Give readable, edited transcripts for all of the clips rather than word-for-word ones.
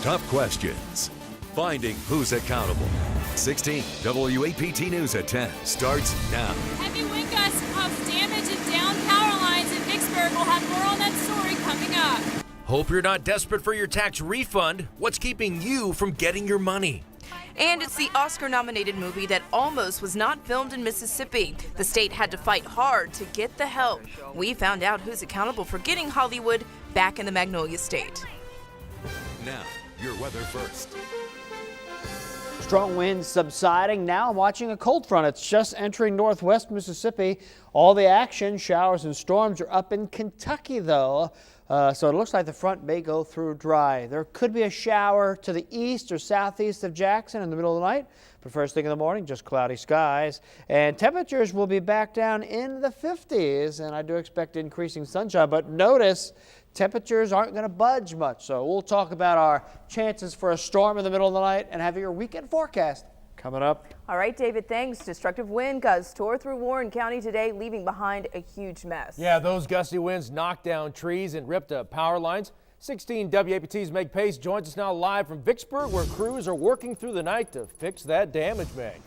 tough questions. Finding who's accountable. 16 WAPT News at 10 starts now. Heavy wind gusts caused damage in down power lines in Vicksburg. We'll have more on that story coming up. Hope you're not desperate for your tax refund. What's keeping you from getting your money? And it's the Oscar-nominated movie that almost was not filmed in Mississippi. The state had to fight hard to get the help. We found out who's accountable for getting Hollywood back in the Magnolia State. Now, your weather first. Strong winds subsiding. Now I'm watching a cold front. It's just entering northwest Mississippi. All the action, showers and storms are up in Kentucky, though. So it looks like the front may go through dry. There could be a shower to the east or southeast of Jackson in the middle of the night. But first thing in the morning, just cloudy skies. And temperatures will be back down in the 50s. And I do expect increasing sunshine. But notice, temperatures aren't going to budge much. So we'll talk about our chances for a storm in the middle of the night and have your weekend forecast coming up. All right, David, thanks. Destructive wind gusts tore through Warren County today, leaving behind a huge mess. Yeah, those gusty winds knocked down trees and ripped up power lines. 16 WAPT's Meg Pace joins us now live from Vicksburg, where crews are working through the night to fix that damage, Meg.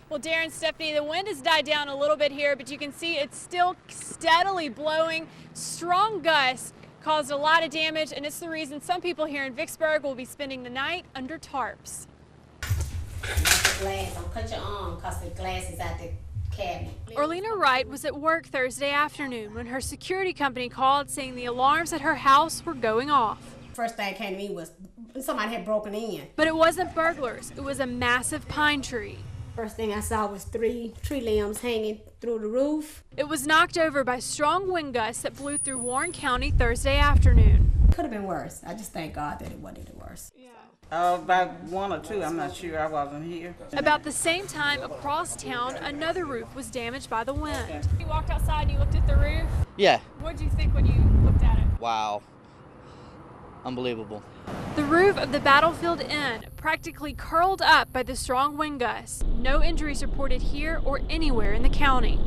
Well, Darren, Stephanie, the wind has died down a little bit here, but you can see it's still steadily blowing. Strong gusts caused a lot of damage, and it's the reason some people here in Vicksburg will be spending the night under tarps. Glass. Don't cut your arm because the glass is at the cabinet. Orlena Wright was at work Thursday afternoon when her security company called saying the alarms at her house were going off. First thing that came to me was somebody had broken in. But it wasn't burglars. It was a massive pine tree. First thing I saw was 3 tree limbs hanging through the roof. It was knocked over by strong wind gusts that blew through Warren County Thursday afternoon. Could have been worse. I just thank God that it wasn't any worse. Yeah. About 1 or 2, I'm not sure, I wasn't here. About the same time across town, another roof was damaged by the wind. You walked outside and you looked at the roof? Yeah. What did you think when you looked at it? Wow. Unbelievable. The roof of the Battlefield Inn practically curled up by the strong wind gusts. No injuries reported here or anywhere in the county.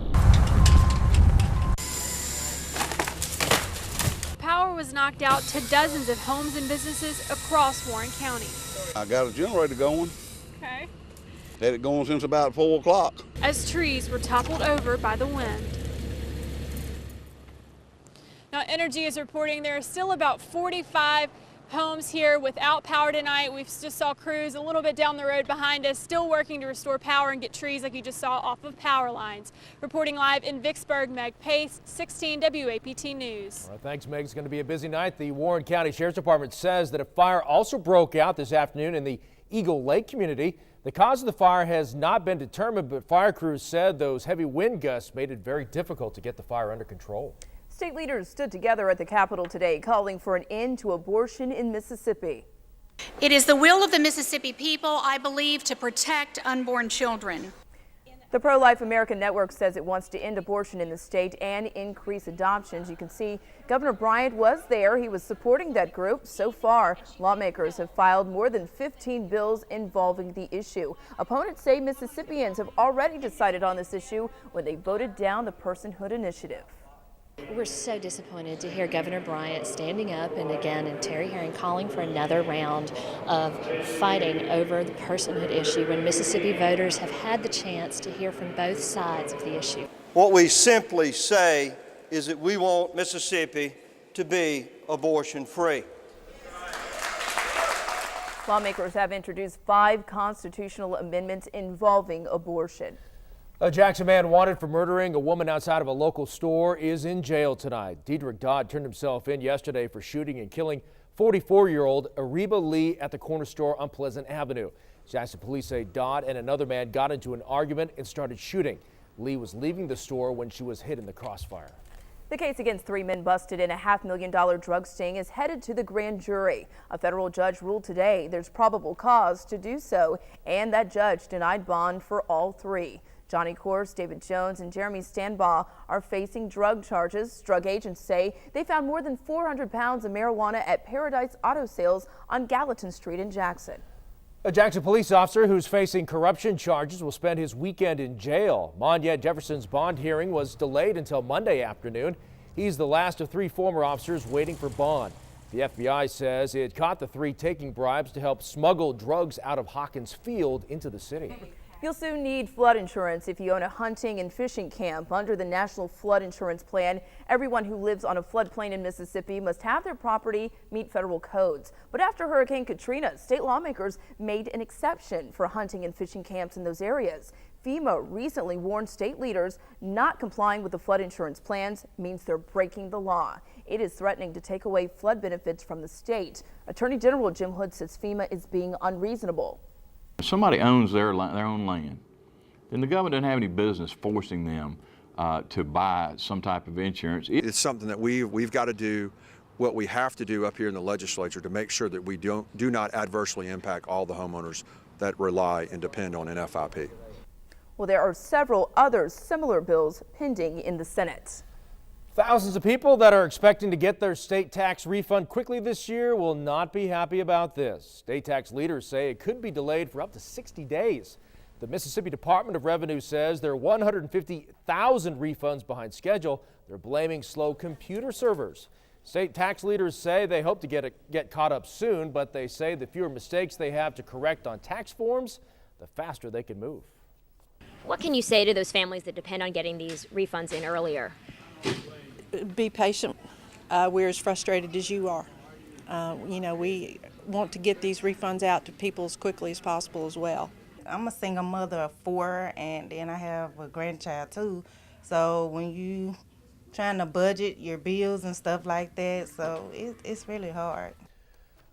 Power was knocked out to dozens of homes and businesses across Warren County. I got a generator going. Okay. Had it going since about 4 o'clock. As trees were toppled over by the wind. Now, Energy is reporting there are still about 45 homes here without power tonight. We just saw crews a little bit down the road behind us still working to restore power and get trees like you just saw off of power lines. Reporting live in Vicksburg, Meg Pace, 16 WAPT News. All right, thanks, Meg. It's going to be a busy night. The Warren County Sheriff's Department says that a fire also broke out this afternoon in the Eagle Lake community. The cause of the fire has not been determined, but fire crews said those heavy wind gusts made it very difficult to get the fire under control. State leaders stood together at the Capitol today calling for an end to abortion in Mississippi. It is the will of the Mississippi people, I believe, to protect unborn children. The Pro-Life American Network says it wants to end abortion in the state and increase adoptions. You can see Governor Bryant was there. He was supporting that group. So far, lawmakers have filed more than 15 bills involving the issue. Opponents say Mississippians have already decided on this issue when they voted down the Personhood Initiative. We're so disappointed to hear Governor Bryant standing up and Terry Herring calling for another round of fighting over the personhood issue when Mississippi voters have had the chance to hear from both sides of the issue. What we simply say is that we want Mississippi to be abortion-free. Lawmakers have introduced 5 constitutional amendments involving abortion. A Jackson man wanted for murdering a woman outside of a local store is in jail tonight. Dedrick Dodd turned himself in yesterday for shooting and killing 44-year-old Ariba Lee at the corner store on Pleasant Avenue. Jackson police say Dodd and another man got into an argument and started shooting. Lee was leaving the store when she was hit in the crossfire. The case against 3 men busted in a $500,000 drug sting is headed to the grand jury. A federal judge ruled today there's probable cause to do so, and that judge denied bond for all 3. Johnny Course, David Jones, and Jeremy Stanbaugh are facing drug charges. Drug agents say they found more than 400 pounds of marijuana at Paradise Auto Sales on Gallatin Street in Jackson. A Jackson police officer who's facing corruption charges will spend his weekend in jail. Monette Jefferson's bond hearing was delayed until Monday afternoon. He's the last of 3 former officers waiting for bond. The FBI says it caught the three taking bribes to help smuggle drugs out of Hawkins Field into the city. You'll soon need flood insurance if you own a hunting and fishing camp. Under the National Flood Insurance Plan, everyone who lives on a floodplain in Mississippi must have their property meet federal codes. But after Hurricane Katrina, state lawmakers made an exception for hunting and fishing camps in those areas. FEMA recently warned state leaders not complying with the flood insurance plans means they're breaking the law. It is threatening to take away flood benefits from the state. Attorney General Jim Hood says FEMA is being unreasonable. If somebody owns their own land, then the government doesn't have any business forcing them to buy some type of insurance. It's something that we've got to do what we have to do up here in the legislature to make sure that we do not adversely impact all the homeowners that rely and depend on NFIP. Well, there are several other similar bills pending in the Senate. Thousands of people that are expecting to get their state tax refund quickly this year will not be happy about this. State tax leaders say it could be delayed for up to 60 days. The Mississippi Department of Revenue says there are 150,000 refunds behind schedule. They're blaming slow computer servers. State tax leaders say they hope to get caught up soon, but they say the fewer mistakes they have to correct on tax forms, the faster they can move. What can you say to those families that depend on getting these refunds in earlier? Be patient. We're as frustrated as you are. We want to get these refunds out to people as quickly as possible as well. I'm a single mother of 4, and then I have a grandchild too. So when you trying to budget your bills and stuff like that, so it's really hard.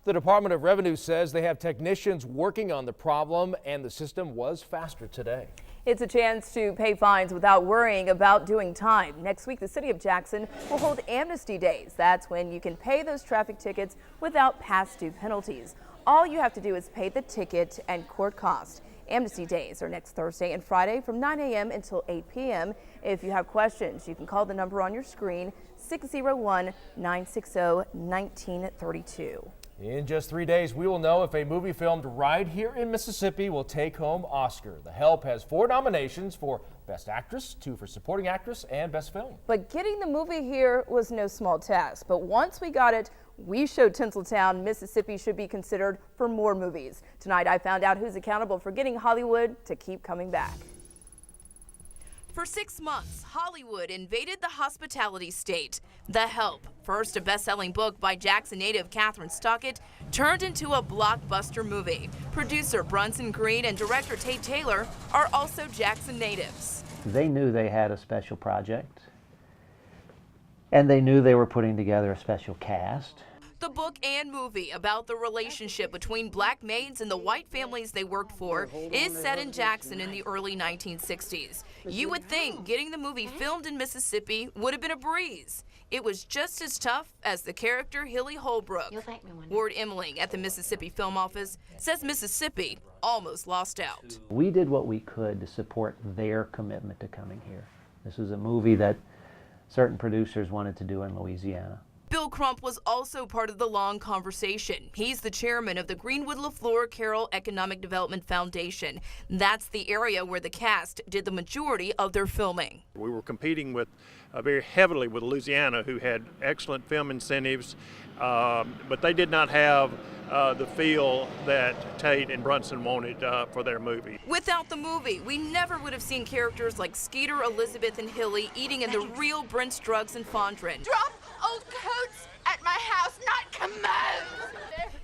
The Department of Revenue says they have technicians working on the problem, and the system was faster today. It's a chance to pay fines without worrying about doing time. Next week, the city of Jackson will hold Amnesty Days. That's when you can pay those traffic tickets without past due penalties. All you have to do is pay the ticket and court cost. Amnesty Days are next Thursday and Friday from 9 a.m. until 8 p.m. If you have questions, you can call the number on your screen, 601-960-1932. In just 3 days, we will know if a movie filmed right here in Mississippi will take home Oscar. The Help has 4 nominations for Best Actress, 2 for Supporting Actress, and Best Film. But getting the movie here was no small task. But once we got it, we showed Tinseltown Mississippi should be considered for more movies. Tonight, I found out who's accountable for getting Hollywood to keep coming back. For 6 months, Hollywood invaded the hospitality state. The Help, first a best-selling book by Jackson native Catherine Stockett, turned into a blockbuster movie. Producer Brunson Green and director Tate Taylor are also Jackson natives. They knew they had a special project, and they knew they were putting together a special cast. The book and movie about the relationship between black maids and the white families they worked for is set in Jackson in the early 1960s. You would think getting the movie filmed in Mississippi would have been a breeze. It was just as tough as the character Hilly Holbrook. Ward Emmeling at the Mississippi Film Office says Mississippi almost lost out. We did what we could to support their commitment to coming here. This was a movie that certain producers wanted to do in Louisiana. Bill Crump was also part of the long conversation. He's the chairman of the Greenwood-LaFleur Carroll Economic Development Foundation. That's the area where the cast did the majority of their filming. We were competing with very heavily with Louisiana, who had excellent film incentives, but they did not have the feel that Tate and Brunson wanted for their movie. Without the movie, we never would have seen characters like Skeeter, Elizabeth, and Hilly eating in the real Brent's Drugs and Fondren. Drop old coats at my house, not commodes!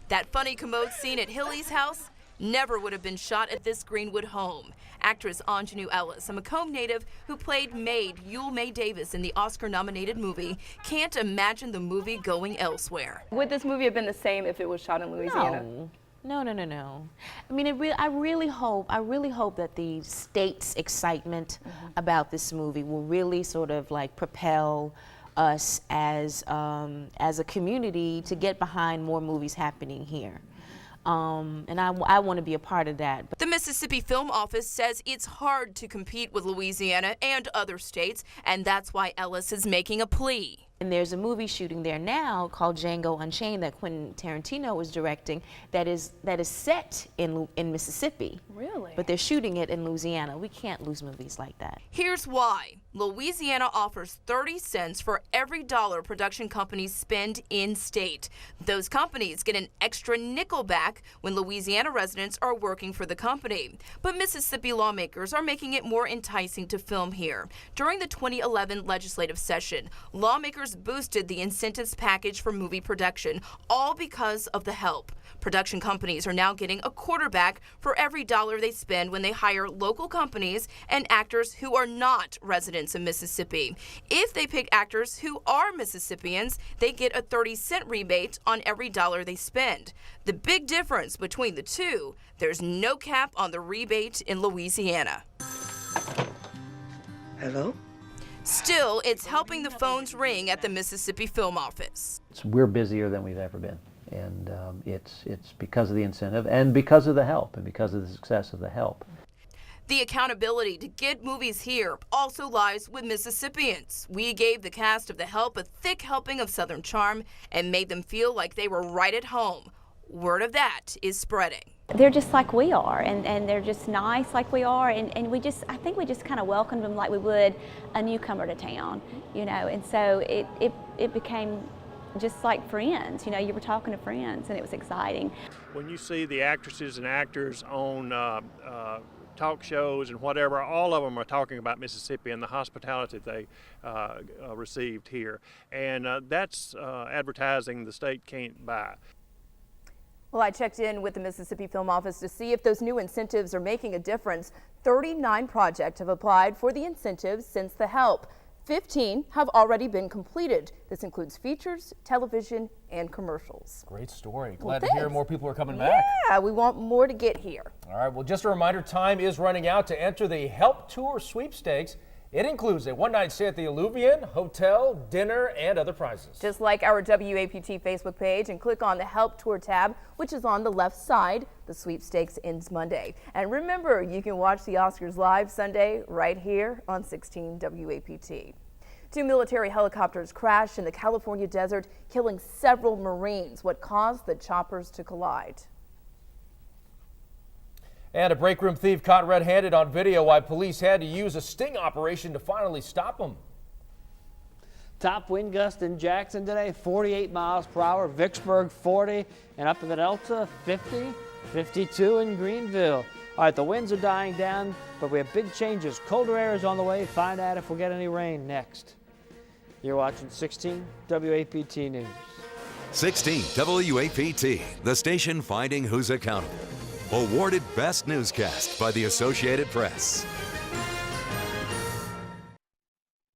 That funny commode scene at Hilly's house never would have been shot at this Greenwood home. Actress Anjanou Ellis, a Macomb native who played maid Yule May Davis in the Oscar-nominated movie, can't imagine the movie going elsewhere. Would this movie have been the same if it was shot in Louisiana? No. I mean, I really hope that the state's excitement about this movie will really sort of like propel us as a community to get behind more movies happening here. And I want to be a part of that. The Mississippi Film Office says it's hard to compete with Louisiana and other states, and that's why Ellis is making a plea. And there's a movie shooting there now called Django Unchained that Quentin Tarantino was directing that is set in Mississippi. Really? But they're shooting it in Louisiana. We can't lose movies like that. Here's why. Louisiana offers 30 cents for every dollar production companies spend in-state. Those companies get an extra nickel back when Louisiana residents are working for the company. But Mississippi lawmakers are making it more enticing to film here. During the 2011 legislative session, lawmakers boosted the incentives package for movie production, all because of the help. Production companies are now getting a quarterback for every dollar they spend when they hire local companies and actors who are not residents of Mississippi. If they pick actors who are Mississippians, they get a 30-cent rebate on every dollar they spend. The big difference between the two, there's no cap on the rebate in Louisiana. Hello? Still, it's helping the phones ring at the Mississippi Film Office. We're busier than we've ever been. And it's because of the incentive and because of the help and because of the success of the help. The accountability to get movies here also lies with Mississippians. We gave the cast of The Help a thick helping of Southern charm and made them feel like they were right at home. Word of that is spreading. They're just like we are, and they're just nice like we are, and I think we just kind of welcomed them like we would a newcomer to town, you know, and so it became just like friends, you know, you were talking to friends, and it was exciting. When you see the actresses and actors on talk shows and whatever, all of them are talking about Mississippi and the hospitality they received here, and that's advertising the state can't buy. Well, I checked in with the Mississippi Film Office to see if those new incentives are making a difference. 39 projects have applied for the incentives since the help. 15 have already been completed. This includes features, television, and commercials. Great story. Well, Glad to hear more people are coming back. Yeah, we want more to get here. All right, well, just a reminder, time is running out to enter the Help Tour Sweepstakes. It includes a one-night stay at the Alluvion, hotel, dinner, and other prizes. Just like our WAPT Facebook page, and click on the Help Tour tab, which is on the left side. The sweepstakes ends Monday. And remember, you can watch the Oscars live Sunday right here on 16 WAPT. 2 military helicopters crashed in the California desert, killing several Marines. What caused the choppers to collide? And a break room thief caught red-handed on video while police had to use a sting operation to finally stop him. Top wind gust in Jackson today, 48 miles per hour, Vicksburg 40, and up in the Delta 50, 52 in Greenville. All right, the winds are dying down, but we have big changes. Colder air is on the way. Find out if we'll get any rain next. You're watching 16 WAPT News. 16 WAPT, the station finding who's accountable. Awarded Best Newscast by the Associated Press.